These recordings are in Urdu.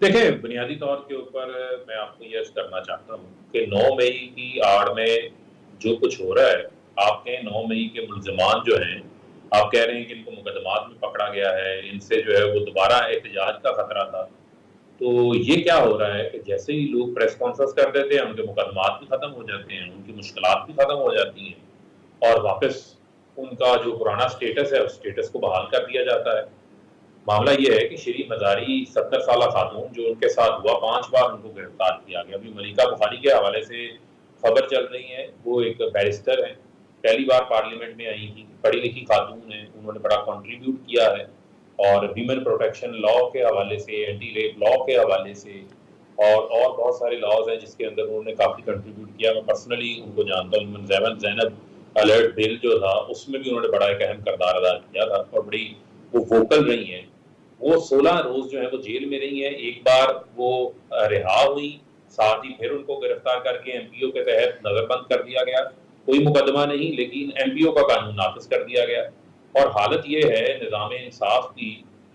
دیکھیں بنیادی طور کے اوپر میں آپ کو یہ عرض کرنا چاہتا ہوں کہ 9 مئی کی آڑ میں جو کچھ ہو رہا ہے، آپ کے 9 مئی کے ملزمان جو ہیں، آپ کہہ رہے ہیں کہ ان کو مقدمات میں پکڑا گیا ہے، ان سے جو ہے وہ دوبارہ احتجاج کا خطرہ تھا، تو یہ کیا ہو رہا ہے کہ جیسے ہی لوگ پریس کانفرنس کر دیتے ہیں ان کے مقدمات بھی ختم ہو جاتے ہیں، ان کی مشکلات بھی ختم ہو جاتی ہیں اور واپس ان کا جو پرانا سٹیٹس ہے اس سٹیٹس کو بحال کر دیا جاتا ہے۔ معاملہ یہ ہے کہ شری مزاری 70 سالہ خاتون جو ان کے ساتھ ہوا 5 بار ان کو گرفتار کیا گیا۔ ابھی ملیکہ بخاری کے حوالے سے خبر چل رہی ہے، وہ ایک بیرسٹر ہیں، پہلی بار پارلیمنٹ میں آئی تھی، پڑھی لکھی خاتون ہیں، انہوں نے بڑا کنٹریبیوٹ کیا ہے اور ویمن پروٹیکشن لا کے حوالے سے، اینٹی ریپ لا کے حوالے سے اور بہت سارے لاز ہیں جس کے اندر انہوں نے کافی کنٹریبیوٹ کیا۔ میں پرسنلی ان کو جانتا ہوں۔ زینب الرٹ بل جو تھا اس میں بھی انہوں نے بڑا ایک اہم کردار ادا کیا تھا اور بڑی وہ ووکل رہی ہیں۔ وہ 16 روز جو ہے وہ جیل میں رہی ہیں، ایک بار وہ رہا ہوئی، ساتھ ہی پھر ان کو گرفتار کر کے ایم پی او کے تحت نظر بند کر دیا گیا، کوئی مقدمہ نہیں لیکن ایم پی او کا قانون نافذ کر دیا گیا۔ اور حالت یہ ہے نظام انصاف کی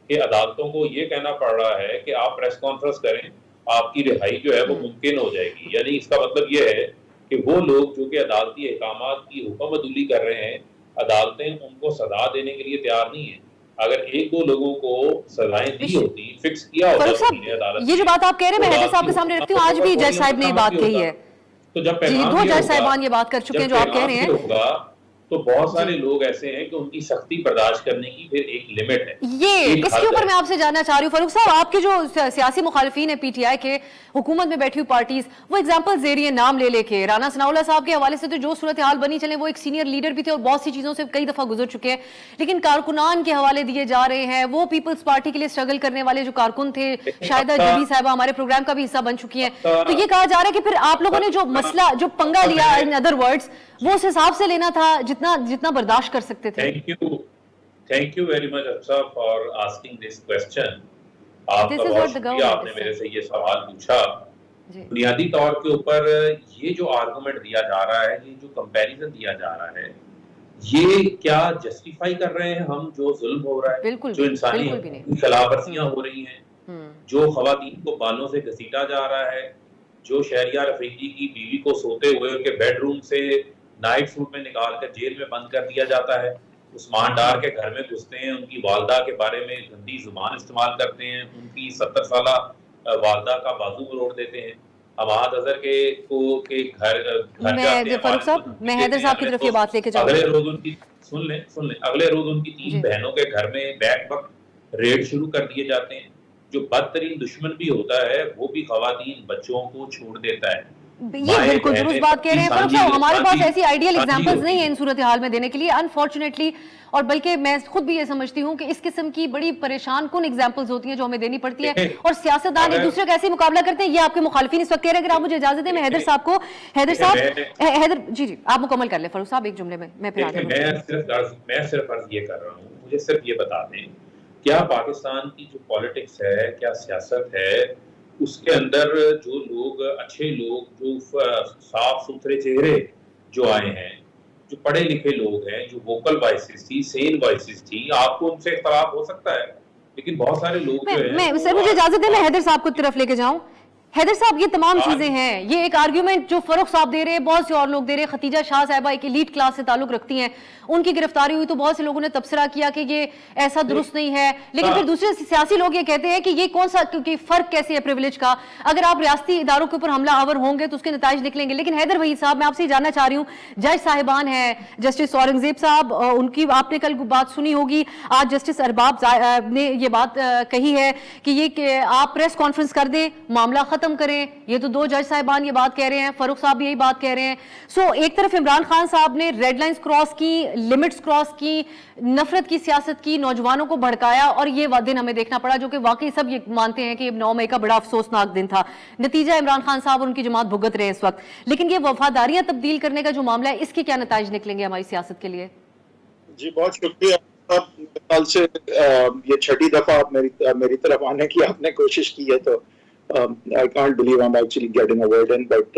کہ عدالتوں کو یہ کہنا پڑ رہا ہے کہ آپ پریس کانفرنس کریں، آپ کی رہائی جو ہے وہ ممکن ہو جائے گی۔ یعنی اس کا مطلب یہ ہے کہ وہ لوگ جو کہ عدالتی احکامات کی حکم عدولی کر رہے ہیں، عدالتیں ان کو سزا دینے کے لیے تیار نہیں ہیں۔ اگر ایک دو لوگوں کو سزائیں دی ہوتی، فکس کیا ہوتا فاروق صاحب، عدالت یہ جو بات آپ کہہ رہے ہیں میں حیدر صاحب کے سامنے رکھتی ہوں، آج بھی جج صاحب نے یہ بات کہی ہے، تو جب جی پیغام 2 یہ جج ہوگا، صاحبان یہ بات کر چکے ہیں جو آپ کہہ رہے ہیں ہوگا تو بہت سارے لوگ ایسے ہیں کہ ان کی سختی برداشت کرنے کی پھر ایک لمٹ ہے۔ یہ اس کے اوپر میں آپ سے جاننا چاہ رہی ہوں فاروق صاحب، آپ کے جو سیاسی مخالفین ہیں پی ٹی آئی کے، حکومت میں بیٹھی ہوئی پارٹیز، وہ اگزامپل دے رہی ہیں نام لے کے، رانا ثناء اللہ صاحب کے حوالے سے تو جو صورتحال بنی چلیں، وہ ایک سینئر لیڈر بھی تھے اور بہت سی چیزوں سے کئی دفعہ گزر چکے ہیں، لیکن کارکنان کے حوالے دیے جا رہے ہیں، وہ پیپلز پارٹی کے لیے اسٹرگل کرنے والے جو کارکن تھے، شاہدہ جبی صاحبہ ہمارے پروگرام کا بھی حصہ بن چکی ہیں، تو یہ کہا جا رہا ہے کہ پھر آپ لوگوں نے جو مسئلہ جو پنگا لیا ان ادر ورڈز وہ اس حساب سے لینا تھا جتنا برداشت کر سکتے تھے۔ تھینک یو ویری مچ افسر فار آسکنگ دس کوسچن۔ آپ کا بہت شکریہ، آپ نے میرے سے یہ سوال پوچھا۔ بنیادی طور کے اوپر یہ جو آرگومنٹ دیا جا رہا ہے، یہ جو کمپیریزن دیا جا رہا ہے، یہ کیا جسٹیفائی کر رہے ہیں ہم جو ظلم ہو رہا ہے، جو انسانی خلاف ورزیاں ہو رہی ہیں، جو خواتین کو بالوں سے گھسیٹا جا رہا ہے، جو شہریار افریدی کی بیوی کو سوتے ہوئے ان کے بیڈ روم سے نائٹ سوٹ میں نکال کر جیل میں بند کر دیا جاتا ہے، عثمان ڈار کے گھر میں گھستے ہیں، ان کی والدہ کے بارے میں گندی زبان استعمال کرتے ہیں، ان کی 70 سالہ والدہ کا بازو مروڑ دیتے ہیں، حماد اظہر کے گھر جاتے ہیں، فاروق صاحب میں حیدر صاحب کی طرف یہ بات لے کے جاؤں، اگلے روز ان کی سن لیں اگلے روز ان کی 3 بہنوں کے گھر میں بیک وقت ریڈ شروع کر دیے جاتے ہیں۔ جو بدترین دشمن بھی ہوتا ہے وہ بھی خواتین بچوں کو چھوڑ دیتا ہے۔ یہ بالکل درست بات کہہ رہے ہیں فاروق صاحب، ہمارے پاس ایسی آئیڈیل ایگزامپلز نہیں ہیں ان صورتحال میں دینے کے لیے انفارچونیٹلی، اور بلکہ میں خود بھی یہ سمجھتی ہوں کہ اس قسم کی بڑی پریشان کن ایگزامپلز ہوتی ہیں جو ہمیں دینی پڑتی ہیں، اور سیاستدان ایک دوسرے کا ایسے مقابلہ کرتے ہیں۔ یہ آپ کے مخالفین اس وقت کہہ رہے ہیں، اگر آپ مجھے اجازت دیں میں حیدر صاحب کو، حیدر صاحب جی آپ مکمل کر لیں فاروق صاحب ایک جملے میں پھر آگے میں صرف عرض یہ کر رہا ہوں، مجھے صرف یہ بتا دیں کیا پاکستان کی جو پالیٹکس ہے، کیا سیاست ہے، اس کے اندر جو لوگ اچھے لوگ، جو صاف ستھرے چہرے جو آئے ہیں، جو پڑھے لکھے لوگ ہیں، جو ووکل وائسز تھی، سین وائسز تھی، آپ کو ان سے اختلاف ہو سکتا ہے لیکن بہت سارے لوگ جو ہیں مجھے اجازت دیں میں حیدر صاحب کو طرف لے کے جاؤں۔ حیدر صاحب یہ تمام چیزیں ہیں، یہ ایک آرگیومنٹ جو فاروق صاحب دے رہے ہیں، بہت سے اور لوگ دے رہے ہیں، ختیجہ شاہ صاحبہ ایک ایلیٹ کلاس سے تعلق رکھتی ہیں، ان کی گرفتاری ہوئی تو بہت سے لوگوں نے تبصرہ کیا کہ یہ ایسا درست نہیں ہے، لیکن پھر دوسرے سیاسی لوگ یہ کہتے ہیں کہ یہ کون سا، کیونکہ فرق کیسے ہے پریولیج کا، اگر آپ ریاستی اداروں کے اوپر حملہ آور ہوں گے تو اس کے نتائج نکلیں گے۔ لیکن حیدر وحید صاحب میں آپ سے جاننا چاہ رہی ہوں، جج صاحبان ہیں، جسٹس اورنگزیب صاحب، ان کی آپ نے کل بات سنی ہوگی، آج جسٹس ارباب نے یہ بات کہی ہے کہ یہ کہ آپ پریس کانفرنس کر دیں، معاملہ ختم کریں، یہ تو 2 جج صاحبان یہ بات کہہ رہے ہیں، فاروق صاحب بھی یہی بات کہہ رہے ہیں۔ سو ایک طرف عمران خان صاحب نے ریڈ لائنز کراس کی، لمٹس کراس کی، نفرت کی سیاست کی، نوجوانوں کو بھڑکایا، اور یہ دن ہمیں دیکھنا پڑا جو کہ واقعی سب یہ مانتے ہیں کہ 9 مئی کا بڑا افسوسناک دن تھا، نتیجہ عمران خان صاحب اور ان کی جماعت بھگت رہے اس وقت، لیکن یہ وفاداریاں تبدیل کرنے کا جو معاملہ ہے اس کے کیا نتائج نکلیں گے ہماری سیاست کے لیے؟ جی بہت شکریہ خیال سے یہ 6ٹھی دفعہ میری طرف آنے کی آپ نے کوشش کی ہے، تو I can't believe I'm actually getting a word in, but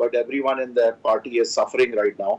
but everyone in that party is suffering right now.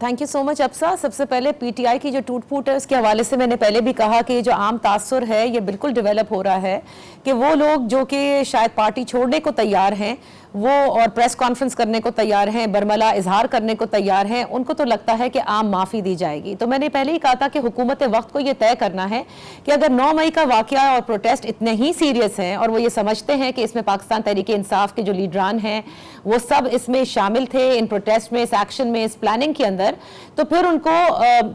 Thank you so much Afsa. سب سے پہلے پی ٹی آئی کی جو ٹوٹ پھوٹ ہے اس کے حوالے سے میں نے پہلے بھی کہا کہ جو عام تاثر ہے یہ بالکل ڈیولپ ہو رہا ہے کہ وہ لوگ جو کہ شاید پارٹی چھوڑنے کو تیار ہیں وہ اور پریس کانفرنس کرنے کو تیار ہیں, برملا اظہار کرنے کو تیار ہیں, ان کو تو لگتا ہے کہ عام معافی دی جائے گی. تو میں نے پہلے ہی کہا تھا کہ حکومت وقت کو یہ طے کرنا ہے کہ اگر 9 مئی کا واقعہ اور پروٹیسٹ اتنے ہی سیریس ہیں اور وہ یہ سمجھتے ہیں کہ اس میں پاکستان تحریک انصاف کے جو لیڈران ہیں وہ سب اس میں شامل تھے, ان پروٹیسٹ میں, اس ایکشن میں, اس پلاننگ کے اندر, تو پھر ان کو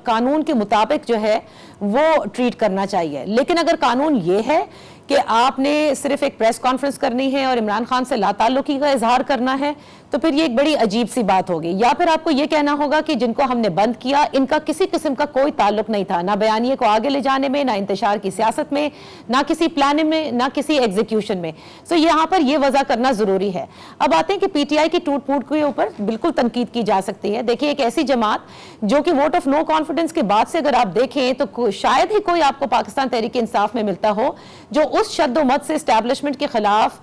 قانون کے مطابق جو ہے وہ ٹریٹ کرنا چاہیے. لیکن اگر قانون یہ ہے کہ آپ نے صرف ایک پریس کانفرنس کرنی ہے اور عمران خان سے لا تعلقی کا اظہار کرنا ہے تو پھر یہ ایک بڑی عجیب سی بات ہوگی. یا پھر آپ کو یہ کہنا ہوگا کہ جن کو ہم نے بند کیا ان کا کسی قسم کا کوئی تعلق نہیں تھا, نہ بیانیے کو آگے لے جانے میں, نہ انتشار کی سیاست میں, نہ کسی پلاننگ میں, نہ کسی ایگزیکیوشن میں. سو یہاں پر یہ وضع کرنا ضروری ہے. اب آتے ہیں کہ پی ٹی آئی کی ٹوٹ پھوٹ کے اوپر بالکل تنقید کی جا سکتی ہے. دیکھیں ایک ایسی جماعت جو کہ ووٹ آف نو کانفیڈنس کے بعد سے اگر آپ دیکھیں تو شاید ہی کوئی آپ کو پاکستان تحریک انصاف میں ملتا ہو جو اس شد و مت سے اسٹیبلشمنٹ کے خلاف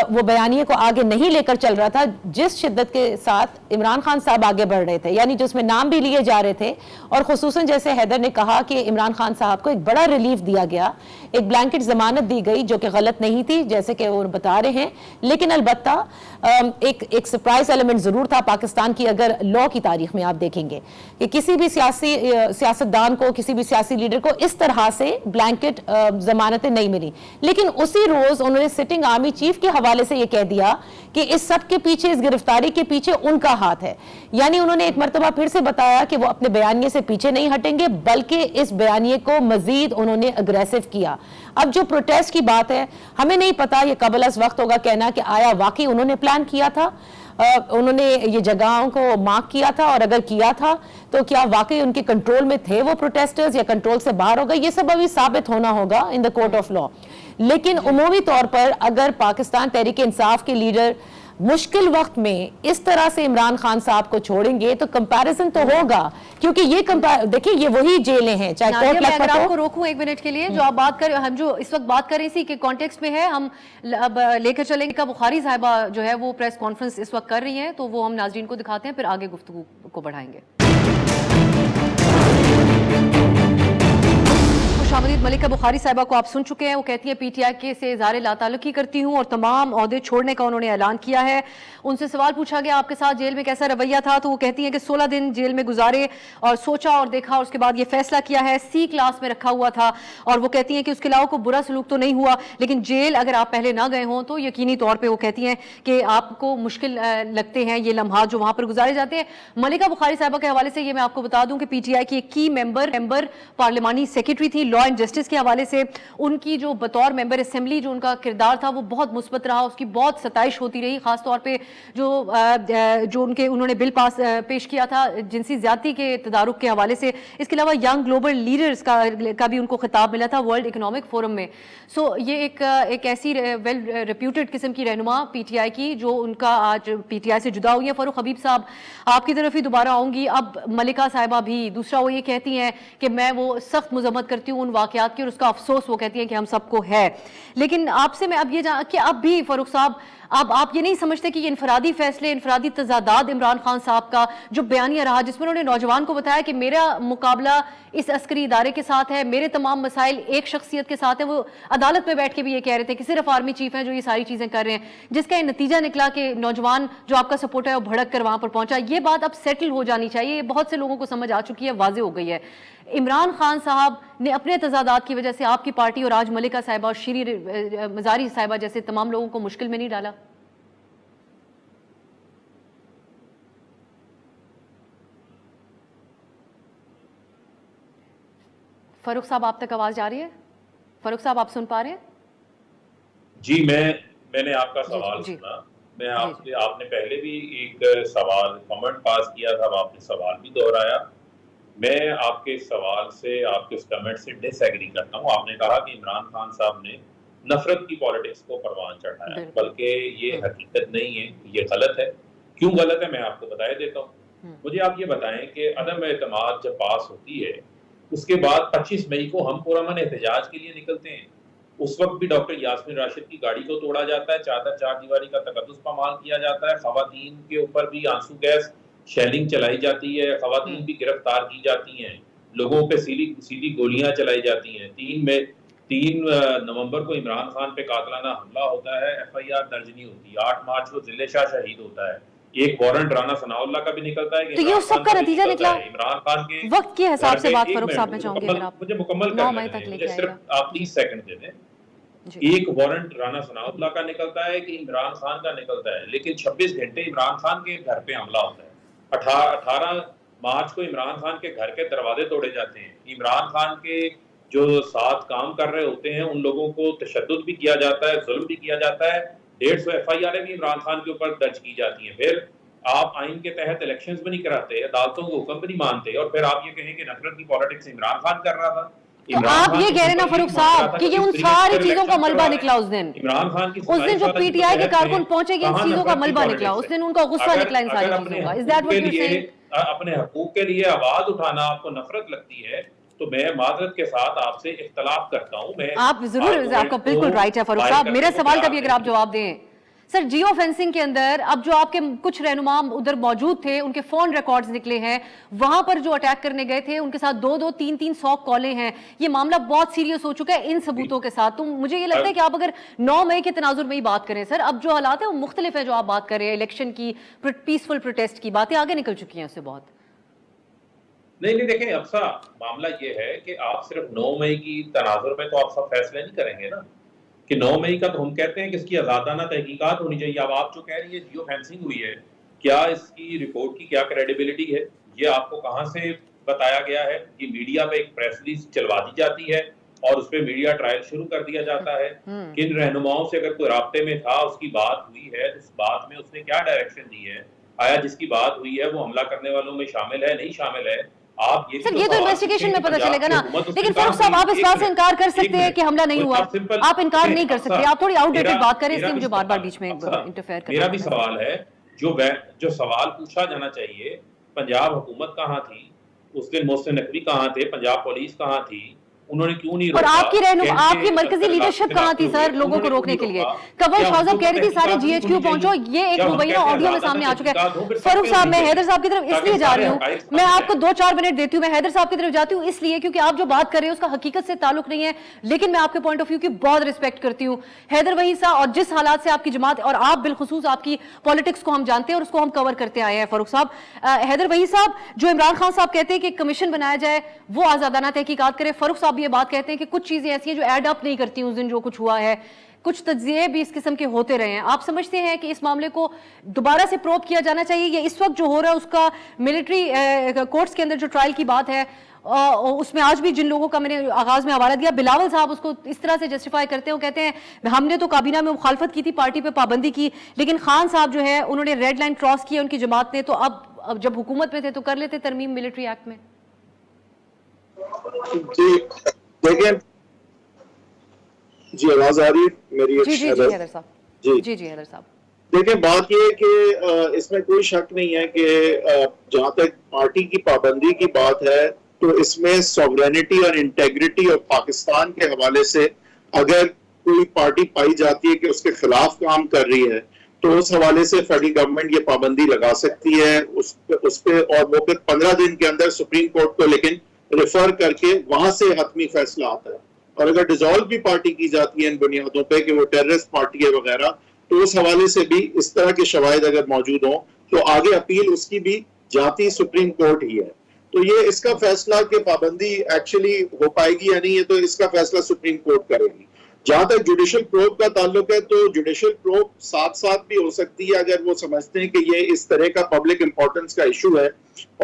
وہ بیانیے کو آگے نہیں لے کر چل رہا تھا جس شدت کے ساتھ عمران خان صاحب آگے بڑھ رہے تھے, یعنی جس میں نام بھی لیے جا رہے تھے. اور خصوصاً جیسے حیدر نے کہا کہ عمران خان صاحب کو ایک بڑا ریلیف دیا گیا, ایک بلینکٹ ضمانت دی گئی جو کہ غلط نہیں تھی جیسے کہ وہ بتا رہے ہیں, لیکن البتہ ایک سرپرائز ایلیمنٹ ضرور تھا پاکستان کی. اگر لاء کی تاریخ میں آپ دیکھیں گے کہ کسی بھی سیاستدان کو, کسی بھی سیاسی لیڈر کو اس طرح سے بلینکٹ ضمانتیں نہیں ملی, لیکن اسی روز انہوں نے سٹنگ آرمی چیف کے حوالے سے یہ کہہ دیا کہ اس سب کے پیچھے, اس گرفتاری کے پیچھے ان کا ہاتھ ہے. یعنی انہوں نے ایک مرتبہ پھر سے بتایا کہ وہ اپنے بیانیے سے پیچھے نہیں ہٹیں گے بلکہ اس بیانیے کو مزید انہوں نے اگریسو کیا. اب جو پروٹیسٹ کی بات ہے ہمیں نہیں پتا, یہ قبل از وقت ہوگا کہنا کہ آیا واقعی انہوں نے پلان کیا تھا, انہوں نے یہ جگہوں کو مارک کیا تھا, اور اگر کیا تھا تو کیا واقعی ان کے کنٹرول میں تھے وہ پروٹیسٹرز یا کنٹرول سے باہر ہو گئے, یہ سب ابھی ثابت ہونا ہوگا ان دا کورٹ آف لاء. لیکن عمومی طور پر اگر پاکستان تحریک انصاف کے لیڈر مشکل وقت میں اس طرح سے عمران خان صاحب کو چھوڑیں گے تو کمپیریزن تو ہوگا, کیونکہ یہ دیکھیں یہ وہی جیلیں ہیں چاہے کوٹ میں اگر لکھپت آپ کو ہو. روکوں ایک منٹ کے لیے, جو آپ بات کر ہم جو اس وقت بات کر رہی تھی کہ کانٹیکسٹ میں ہے, ہم اب لے کر چلیں گے. بخاری صاحبہ جو ہے وہ پریس کانفرنس اس وقت کر رہی ہیں تو وہ ہم ناظرین کو دکھاتے ہیں, پھر آگے گفتگو کو بڑھائیں گے. خوشامدید. ملکہ بخاری صاحبہ کو آپ سن چکے ہیں, وہ کہتی ہیں پی ٹی آئی کے سے اظہار لا تعلقی کرتی ہوں اور تمام عہدے چھوڑنے کا انہوں نے اعلان کیا ہے. ان سے سوال پوچھا گیا آپ کے ساتھ جیل میں کیسا رویہ تھا, تو وہ کہتی ہیں کہ 16 دن جیل میں گزارے اور سوچا اور دیکھا اور اس کے بعد یہ فیصلہ کیا ہے. سی کلاس میں رکھا ہوا تھا اور وہ کہتی ہیں کہ اس کے علاوہ کوئی برا سلوک تو نہیں ہوا, لیکن جیل اگر آپ پہلے نہ گئے ہوں تو یقینی طور پہ وہ کہتی ہیں کہ آپ کو مشکل لگتے ہیں یہ لمحات جو وہاں پر گزارے جاتے ہیں. ملکہ بخاری صاحبہ کے حوالے سے یہ میں آپ کو بتا دوں کہ پی ٹی آئی کی ایک کی ممبر پارلیمانی سیکرٹری تھی لا اینڈ جسٹس کے حوالے سے. ان کی جو بطور ممبر اسمبلی جو ان کا کردار تھا وہ بہت مثبت رہا, اس کی بہت ستائش ہوتی رہی, خاص طور پہ جو انہوں نے بل پیش کیا تھا جنسی زیادتی کے تدارک کے حوالے سے. اس کے علاوہ ینگ گلوبل لیڈرز کا بھی ان کو خطاب ملا تھا ورلڈ اکنامک فورم میں. سو یہ ایک ایسی ویل ریپیوٹڈ قسم کی رہنما پی ٹی آئی کی جو ان کا آج پی ٹی آئی سے جدا ہوئی ہے. فاروق حبیب صاحب آپ کی طرف ہی دوبارہ آؤں گی. اب ملکہ صاحبہ بھی دوسرا وہ یہ کہتی ہیں کہ میں وہ سخت مذمت کرتی ہوں ان واقعات کی اور اس کا افسوس وہ کہتی ہیں کہ ہم سب کو ہے. لیکن آپ سے میں اب یہ کہ اب بھی فاروق صاحب اب آپ یہ نہیں سمجھتے کہ یہ انفرادی فیصلے, انفرادی تضادات عمران خان صاحب کا جو بیانیہ رہا جس میں انہوں نے نوجوان کو بتایا کہ میرا مقابلہ اس عسکری ادارے کے ساتھ ہے, میرے تمام مسائل ایک شخصیت کے ساتھ ہیں, وہ عدالت میں بیٹھ کے بھی یہ کہہ رہے تھے کہ صرف آرمی چیف ہیں جو یہ ساری چیزیں کر رہے ہیں, جس کا یہ نتیجہ نکلا کہ نوجوان جو آپ کا سپورٹ ہے وہ بھڑک کر وہاں پر پہنچا. یہ بات اب سیٹل ہو جانی چاہیے, یہ بہت سے لوگوں کو سمجھ آ چکی ہے, واضح ہو گئی ہے. عمران خان صاحب نے اپنے تضادات کی وجہ سے آپ کی پارٹی اور آج ملکہ صاحبہ اور شیری مزاری صاحبہ جیسے تمام لوگوں کو مشکل میں نہیں ڈالا. فاروق صاحب آپ تک آواز جا رہی ہے؟ فاروق صاحب آپ سن پا رہے ہیں؟ جی میں نے آپ کا سوال سنا. میں آپ نے پہلے بھی ایک سوال کمنٹ پاس کیا تھا, آپ نے سوال بھی دہرایا. میں آپ کے سوال سے, آپ کے اس کمنٹ سے ڈس ایگری کرتا ہوں. آپ نے کہا کہ عمران خان صاحب نے نفرت کی پالیٹکس کو پروان چڑھایا, بلکہ یہ حقیقت نہیں ہے, یہ غلط ہے. کیوں غلط ہے میں آپ کو بتا دیتا ہوں. مجھے آپ یہ بتائیں کہ عدم اعتماد جب پاس ہوتی ہے اس کے بعد 25 مئی کو ہم پرامن احتجاج کے لیے نکلتے ہیں. اس وقت بھی ڈاکٹر یاسمین راشد کی گاڑی کو توڑا جاتا ہے, چادر چار دیواری کا تقدس پامال کیا جاتا ہے, خواتین کے اوپر بھی آنسو گیس شیلنگ چلائی جاتی ہے، خواتین بھی گرفتار کی جاتی ہیں، لوگوں پہ سیدھی گولیاں چلائی جاتی ہیں. 3 نومبر کو عمران خان پہ قاتلانہ حملہ ہوتا ہے، FIR درج نہیں ہوتی. 8 مارچ کو ذل شاہ شہید ہوتا ہے. ایک وارنٹ رانا ثناء اللہ کا بھی نکلتا ہے. تو یہ اس سب کا نتیجہ نکلا. عمران خان کے وقت کے حساب سے بات فاروق صاحب میں چاہوں گی، اگر آپ مجھے مکمل 9 مئی تک لے کے صرف آپ 30 سیکنڈ دے دیں. ایک وارنٹ رانا ثناء اللہ کا نکلتا ہے کہ عمران خان کا نکلتا ہے، لیکن 26 گھنٹے عمران خان کے گھر پہ حملہ ہوتا ہے. 18 مارچ کو عمران خان کے گھر کے دروازے توڑے جاتے ہیں. عمران خان کے جو ساتھ کام کر رہے ہوتے ہیں ان لوگوں کو تشدد بھی کیا جاتا ہے، ظلم بھی کیا جاتا ہے. 150 FIR بھی عمران خان کے اوپر درج کی جاتی ہیں. پھر آپ آئین کے تحت الیکشنز بھی نہیں کراتے، عدالتوں کو حکم بھی نہیں مانتے، اور پھر آپ یہ کہیں کہ نفرت کی پالیٹکس عمران خان کر رہا تھا. تو آپ یہ کہہ رہے ہیں نا فاروق صاحب کہ یہ ان ساری چیزوں کا ملبہ نکلا اس دن. عمران خان کی اس دن جو PTI کے کارکن پہنچے گئے ان چیزوں کا ملبہ نکلا، اس دن ان کا غصہ نکلا ان ساری چیزوں کا. Is that what you're saying? اپنے حقوق کے لیے آواز اٹھانا آپ کو نفرت لگتی ہے تو میں معذرت کے ساتھ آپ سے اختلاف کرتا ہوں. آپ ضرور، آپ کا بالکل رائٹ ہے فاروق صاحب. میرے سوال کا بھی اگر آپ جواب دیں سر. جیو فینسنگ کے اندر اب جو آپ کے کچھ رہنما ادھر موجود تھے ان کے فون ریکارڈز نکلے ہیں، وہاں پر جو اٹیک کرنے گئے تھے ان کے ساتھ 2-300 کالیں ہیں. یہ معاملہ بہت سیریس ہو چکا ہے ان ثبوتوں کے ساتھ. تو مجھے یہ لگتا ہے کہ آپ اگر 9 مئی کے تناظر میں ہی بات کریں سر، اب جو حالات ہیں وہ مختلف ہیں. جو آپ بات کر رہے ہیں الیکشن کی، پیسفل پروٹیسٹ کی، باتیں آگے نکل چکی ہیں اس سے بہت. نہیں دیکھیں افسا، معاملہ یہ ہے کہ آپ صرف 9 مئی کی تناظر میں تو آپ سب فیصلے نہیں کریں گے نا کہ 9 مئی کا تو ہم کہتے ہیں کہ اس کی آزادانہ تحقیقات ہونی چاہیے. اب آپ جو کہہ رہی ہے جیو فینسنگ ہوئی ہے، کیا اس کی رپورٹ کی کیا کریڈیبلٹی ہے؟ یہ آپ کو کہاں سے بتایا گیا ہے؟ یہ میڈیا پہ ایک پریس ریلیز چلوا دی جاتی ہے اور اس پہ میڈیا ٹرائل شروع کر دیا جاتا ہے. کن رہنماؤں سے اگر کوئی رابطے میں تھا، اس کی بات ہوئی ہے، اس بات میں اس نے کیا ڈائریکشن دی ہے؟ آیا جس کی بات ہوئی ہے وہ حملہ کرنے والوں میں شامل ہے، نہیں شامل ہے؟ آپ یہ سر یہ تو انویسٹیگیشن میں پتہ چلے گا نا. لیکن فاروق صاحب آپ اس بات سے انکار کر سکتے ہیں کہ حملہ نہیں ہوا، آپ انکار نہیں کر سکتے. آپ تھوڑی آؤٹ ڈیٹڈ بات کریں، اس لیے مجھے بار بار بیچ میں انٹرفیئر کرنا. میرا بھی سوال ہے، جو سوال پوچھا جانا چاہیے، پنجاب حکومت کہاں تھی اس دن؟ محسن نقوی کہاں تھے؟ پنجاب پولیس کہاں تھی؟ انہوں نے کیوں نہیں روکا؟ اور آپ کی رہنما، آپ کی مرکزی لیڈرشپ کہاں تھی سر لوگوں کو روکنے کے لیے؟ کنور شاہزب کہہ رہی تھی سارے GHQ پہنچو. یہ ایک مبینہ آڈیو میں سامنے آ چکا ہے. فاروق صاحب میں حیدر صاحب کی طرف اس لیے جا رہی ہوں، میں آپ کو 2-4 منٹ دیتی ہوں. میں حیدر صاحب کی طرف جاتی ہوں اس لیے کیونکہ آپ جو بات کر رہے ہیں اس کا حقیقت سے تعلق نہیں ہے، لیکن میں آپ کے پوائنٹ آف ویو کی بہت ریسپیکٹ کرتی ہوں. حیدر وحید صاحب اور جس حالات سے آپ کی جماعت اور آپ بالخصوص آپ کی پالیٹکس کو ہم جانتے ہیں اور اس کو ہم کور کرتے آئے ہیں. فاروق صاحب، حیدر وحید صاحب جو عمران خان صاحب کہتے ہیں کہ کمیشن بنایا جائے، وہ آزادانہ تحقیقات کرے. فاروق صاحب یہ بات کہتے ہیں کہ کچھ چیزیں ایسی ہیں جو ایڈ اپ نہیں کرتی اس دن جو کچھ ہوا ہے. کچھ تجزیے بھی اس قسم کے ہوتے رہے ہیں. آپ سمجھتے ہیں کہ اس معاملے کو دوبارہ سے پروب کیا جانا چاہیے، یا اس وقت جو ہو رہا ہے اس کا ملٹری کورٹس کے اندر جو ٹرائل کی بات ہے اس میں آج بھی جن لوگوں کا میں نے آغاز میں حوالہ دیا، بلاول صاحب اس کو اس طرح سے جسٹیفائی کرتے ہیں، وہ کہتے ہیں ہم نے تو کابینہ میں مخالفت کی تھی، پارٹی پہ پابندی کی، لیکن خان صاحب جو ہے انہوں نے ریڈ لائن کراس کی ان کی جماعت نے، تو اب جب حکومت میں تھے تو کر لیتے ترمیم ملٹری ایکٹ میں. جی دیکھیں، جی آواز آ رہی ہے میری؟ جی حیدر صاحب. جی حیدر صاحب دیکھیں، بات یہ ہے کہ اس میں کوئی شک نہیں ہے کہ جہاں تک پارٹی کی پابندی کی بات ہے تو اس میں سوورینٹی اور انٹیگریٹی اور پاکستان کے حوالے سے اگر کوئی پارٹی پائی جاتی ہے کہ اس کے خلاف کام کر رہی ہے تو اس حوالے سے فیڈرل گورنمنٹ یہ پابندی لگا سکتی ہے اس پہ، اور وہ پھر 15 دن کے اندر سپریم کورٹ کو لیکن ریفر کر کے وہاں سے حتمی فیصلہ آتا ہے. اور اگر ڈیزالو بھی پارٹی کی جاتی ہے ان بنیادوں پہ کہ وہ ٹیررسٹ پارٹی ہے وغیرہ، تو اس حوالے سے بھی اس طرح کے شواہد اگر موجود ہوں تو آگے اپیل اس کی بھی جاتی سپریم کورٹ ہی ہے. تو یہ اس کا فیصلہ کہ پابندی ایکچولی ہو پائے گی یا نہیں ہے تو اس کا فیصلہ سپریم کورٹ کرے گی. جہاں تک جوڈیشل پروب کا تعلق ہے تو جوڈیشل پروب ساتھ ساتھ بھی ہو سکتی ہے اگر وہ سمجھتے ہیں کہ یہ اس طرح کا پبلک امپورٹنس کا ایشو ہے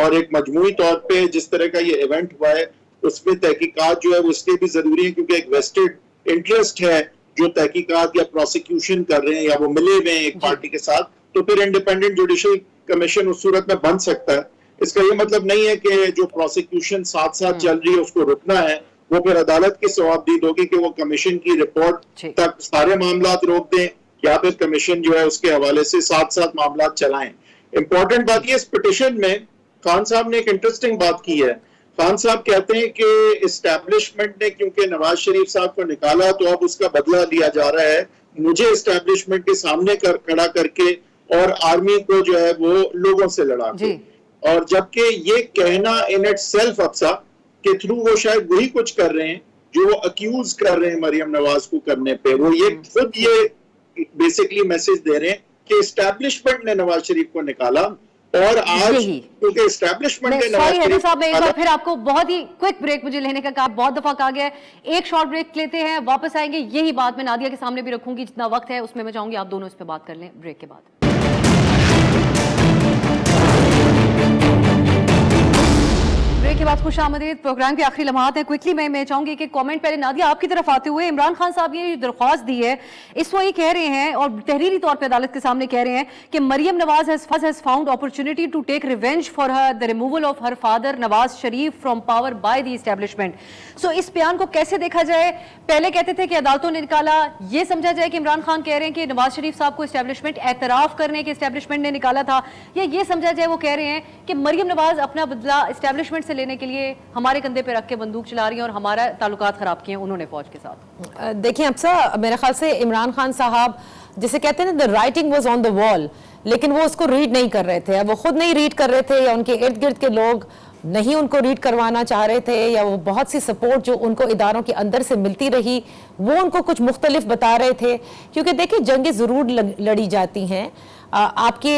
اور ایک مجموعی طور پہ جس طرح کا یہ ایونٹ ہوا ہے اس میں تحقیقات جو ہے وہ اس لیے بھی ضروری ہے کیونکہ ایک ویسٹڈ انٹرسٹ ہے جو تحقیقات یا پروسیکیوشن کر رہے ہیں یا وہ ملے ہوئے ہیں ایک پارٹی کے ساتھ، تو پھر انڈیپینڈنٹ جوڈیشل کمیشن اس صورت میں بن سکتا ہے. اس کا یہ مطلب نہیں ہے کہ جو پروسیکیوشن ساتھ ساتھ چل رہی ہے اس کو رکنا ہے، وہ پھر عدالت کی ثوابدید ہوگی کہ وہ کمیشن کی رپورٹ تک سارے معاملات روک دیں یا پھر کمیشن جو ہے اس کے حوالے سے ساتھ ساتھ معاملات چلائیں. امپورٹنٹ بات یہ اس پٹیشن میں خان صاحب نے ایک انٹرسٹنگ بات کی ہے. خان صاحب کہتے ہیں کہ اسٹیبلشمنٹ نے کیونکہ نواز شریف صاحب کو نکالا تو اب اس کا بدلہ لیا جا رہا ہے. مجھے اسٹیبلشمنٹ کے سامنے کھڑا کر کے اور آرمی کو جو ہے وہ لوگوں سے لڑا کے. اور جبکہ یہ کہنا ان اٹ سیلف افسا کہ تھرو وہ شاید وہی کچھ کر رہے ہیں جو وہ اکیوز کر رہے ہیں مریم نواز کو کرنے پہ, وہ یہ خود یہ بیسکلی میسج دے رہے ہیں کہ اسٹیبلشمنٹ نے نواز شریف کو نکالا. اور آج کیونکہ اسٹیبلشمنٹ نے نواز شریف صاحب, میں ایک بار پھر آپ کو بہت ہی کوئک بریک مجھے لینے کا کہا, بہت دفعہ کہا گیا ہے, ایک شارٹ بریک لیتے ہیں, واپس آئیں گے. یہی بات میں نادیہ کے سامنے بھی رکھوں گی, جتنا وقت ہے اس میں چاہوں گی آپ دونوں اس پہ بات کر لیں بریک کے بعد. بریک کے بعد خوش آمدید. پروگرام کے آخری لمحات ہیں. کوئکلی میں چاہوں گی کہ کامنٹ پہلے نادیہ آپ کی طرف آتے ہوئے, عمران خان صاحب یہ درخواست دی ہے, اس وقت یہ کہہ رہے ہیں اور تحریری طور پہ عدالت کے سامنے کہہ رہے ہیں کہ Maryam Nawaz has found opportunity to take revenge for the removal of her father Nawaz Sharif from power by the establishment. سو اس بیان کو کیسے دیکھا جائے؟ پہلے کہتے تھے کہ عدالتوں نے نکالا, یہ سمجھا جائے کہ عمران خان کہہ رہے ہیں کہ نواز شریف صاحب کو اسٹیبلشمنٹ اعتراف کرنے کے اسٹیبلشمنٹ نے نکالا تھا, یا یہ سمجھا جائے وہ کہہ رہے ہیں کہ مریم نواز اپنا بدلہ اسٹیبلشمنٹ سے لینے کے لیے ہمارے کندھے پہ رکھ کے بندوق چلا رہی ہیں اور ہمارا تعلقات خراب کیے ہیں انہوں نے فوج کے ساتھ؟ دیکھیں افسا, میرے خیال سے عمران خان صاحب جسے کہتے ہیں نا the writing was on the wall, لیکن وہ اس کو ریڈ نہیں کر رہے تھے. وہ خود نہیں ریڈ کر رہے تھے, یا ان کے ارد گرد کے لوگ نہیں ان کو ریڈ کروانا چاہ رہے تھے, یا وہ بہت سی سپورٹ جو ان کو اداروں کے اندر سے ملتی رہی وہ ان کو کچھ مختلف بتا رہے تھے. کیونکہ دیکھیں جنگیں ضرور لڑی جاتی ہیں, آپ کے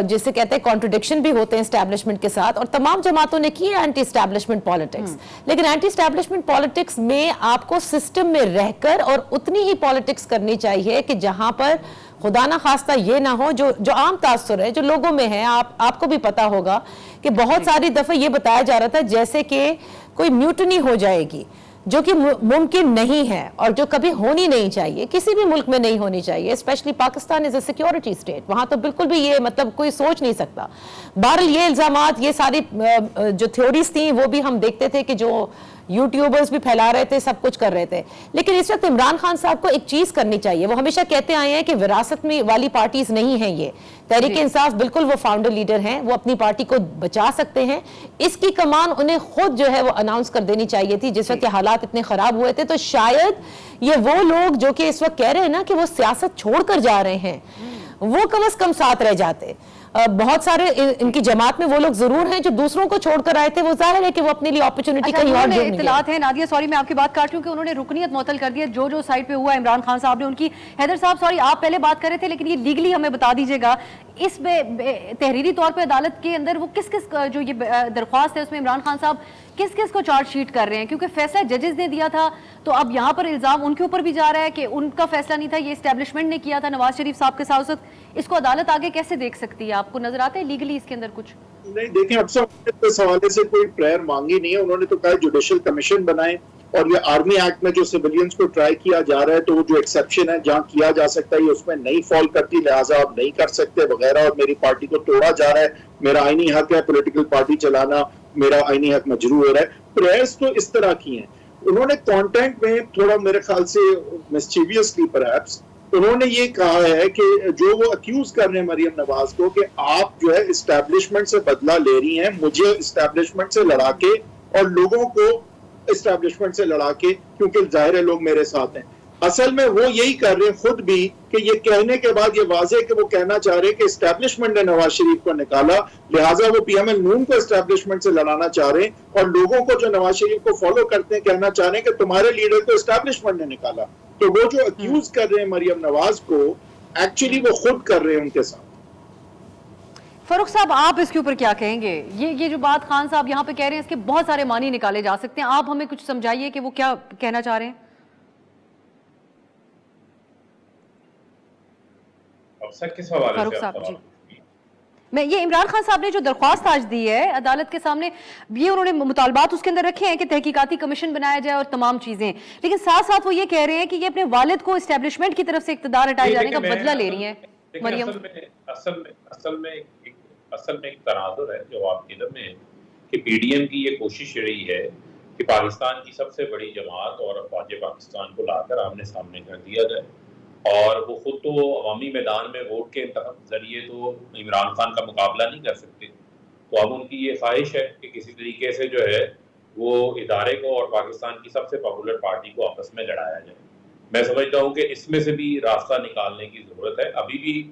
جیسے کہتے ہیں کانٹرڈکشن بھی ہوتے ہیں اسٹیبلشمنٹ کے ساتھ, اور تمام جماعتوں نے کی ہے اینٹی اسٹیبلشمنٹ پالیٹکس. لیکن اینٹی اسٹیبلشمنٹ پالیٹکس میں آپ کو سسٹم میں رہ کر اور اتنی ہی پالیٹکس کرنی چاہیے کہ جہاں پر خدا نہ خواستہ یہ نہ ہو جو عام تاثر ہے جو لوگوں میں ہے. آپ کو بھی پتا ہوگا کہ بہت ساری دفعہ یہ بتایا جا رہا تھا جیسے کہ کوئی میوٹنی ہو جائے گی, جو کہ ممکن نہیں ہے اور جو کبھی ہونی نہیں چاہیے, کسی بھی ملک میں نہیں ہونی چاہیے. اسپیشلی پاکستان از اے سیکیورٹی اسٹیٹ, وہاں تو بالکل بھی یہ مطلب کوئی سوچ نہیں سکتا. بہرحال یہ الزامات, یہ ساری جو تھیوریز تھیں وہ بھی ہم دیکھتے تھے کہ جو یوٹیوبرز بھی پھیلا رہے تھے, سب کچھ کر رہے تھے. لیکن اس وقت عمران خان صاحب کو ایک چیز کرنی چاہیے. وہ ہمیشہ کہتے آئے ہیں کہ وراثت میں والی پارٹیز نہیں ہیں یہ. تحریک انصاف بالکل وہ فاؤنڈر لیڈر ہیں, وہ اپنی پارٹی کو بچا سکتے ہیں. اس کی کمان انہیں خود جو ہے وہ اناؤنس کر دینی چاہیے تھی. جس وقت حالات اتنے خراب ہوئے تھے تو شاید یہ وہ لوگ جو کہ اس وقت کہہ رہے ہیں نا کہ وہ سیاست چھوڑ کر جا رہے ہیں, وہ کم از کم ساتھ رہ جاتے. بہت سارے ان کی جماعت میں وہ لوگ ضرور ہیں جو دوسروں کو چھوڑ کر آئے تھے, وہ ظاہر ہے کہ وہ اپنے لیے اپرچونٹی کہیں اور ڈھونڈ اطلاعات ہیں. نادیہ سوری میں آپ کی بات کاٹ رہی ہوں کہ انہوں نے رکنیت معطل کر دی ہے جو سائٹ پہ ہوا عمران خان صاحب نے ان کی. حیدر صاحب سوری آپ پہلے بات کر رہے تھے, لیکن یہ لیگلی ہمیں بتا دیجیے گا اس میں تحریری طور پہ عدالت کے اندر وہ کس جو یہ درخواست ہے اس میں عمران خان صاحب کس کو چارج شیٹ کر رہے ہیں؟ کیونکہ فیصلہ ججز نے دیا تھا, تو اب یہاں پر الزام ان کے اوپر بھی جا رہا ہے کہ ان کا فیصلہ نہیں تھا, یہ اسٹیبلشمنٹ نے کیا تھا نواز شریف صاحب کے ساتھ. اس کو عدالت آگے کیسے دیکھ سکتی ہے؟ آپ کو نظر آتا ہے لیگلی اس کے اندر کچھ؟ نہیں دیکھیں, اب سب اس حوالے سے کوئی پریئر مانگی نہیں ہے. انہوں نے تو کہا جوڈیشل کمیشن بنائیں, اور یہ آرمی ایکٹ میں جو سیویلینز کو ٹرائی کیا جا رہا ہے تو وہ جو ایکسیپشن ہے جہاں کیا جا سکتا ہے یہ اس میں نہیں فال کرتی, لہٰذا آپ نہیں کر سکتے وغیرہ, اور میری پارٹی کو توڑا جا رہا ہے, میرا آئینی حق ہے پولیٹیکل پارٹی چلانا, میرا آئینی حق مجروح ہو رہا ہے. پریئرز تو اس طرح کی ہیں. انہوں نے کانٹینٹ میں تھوڑا میرے خیال سے مسچیویسلی پرہیپس انہوں نے یہ کہا ہے کہ جو وہ اکیوز کر رہے ہیں مریم نواز کو کہ آپ جو ہے اسٹیبلشمنٹ سے بدلہ لے رہی ہیں, مجھے اسٹیبلشمنٹ سے لڑا کے اور لوگوں کو اسٹیبلشمنٹ سے لڑا کے, کیونکہ ظاہر ہے لوگ میرے ساتھ ہیں. اصل میں وہ یہی کر رہے ہیں خود بھی, کہ یہ کہنے کے بعد یہ واضح کہ وہ کہنا چاہ رہے ہیں کہ اسٹیبلشمنٹ نے نواز شریف کو نکالا, لہٰذا وہ پی ایم ایل نون کو اسٹیبلشمنٹ سے لڑانا چاہ رہے ہیں, اور لوگوں کو جو نواز شریف کو فالو کرتے ہیں کہنا چاہ رہے ہیں کہ تمہارے لیڈر کو اسٹیبلشمنٹ نے نکالا. تو وہ جو اکیوز کر رہے ہیں مریم نواز کو, ایکچولی وہ خود کر رہے ہیں ان کے ساتھ. فاروق صاحب آپ اس کے اوپر کیا کہیں گے؟ یہ جو بات خان صاحب یہاں پہ کہہ رہے ہیں اس کے بہت سارے معنی نکالے جا سکتے ہیں, آپ ہمیں کچھ سمجھائیے کہ وہ کیا کہنا چاہ رہے ہیں. فاروق صاحب جی, میں یہ عمران خان صاحب نے جو درخواست آج دی ہے عدالت کے سامنے, یہ انہوں نے مطالبات اس کے اندر رکھے ہیں کہ تحقیقاتی کمیشن بنایا جائے اور تمام چیزیں, لیکن ساتھ ساتھ وہ یہ کہہ رہے ہیں کہ یہ اپنے والد کو اسٹیبلشمنٹ کی طرف سے اقتدار ہٹائے جانے کا بدلہ لے رہی ہیں. مریم اصل میں ایک تناظر ہے جو آپ کے ادب میں ہے کہ پی ڈی ایم کی یہ کوشش رہی ہے کہ پاکستان کی سب سے بڑی جماعت اور افواج پاکستان کو لا کر آمنے سامنے کر دیا جائے, اور وہ خود تو عوامی میدان میں ووٹ کے ذریعے تو عمران خان کا مقابلہ نہیں کر سکتے. تو اب ان کی یہ خواہش ہے کہ کسی طریقے سے جو ہے وہ ادارے کو اور پاکستان کی سب سے پاپولر پارٹی کو آپس میں لڑایا جائے. میں سمجھتا ہوں کہ اس میں سے بھی راستہ نکالنے کی ضرورت ہے. ابھی بھی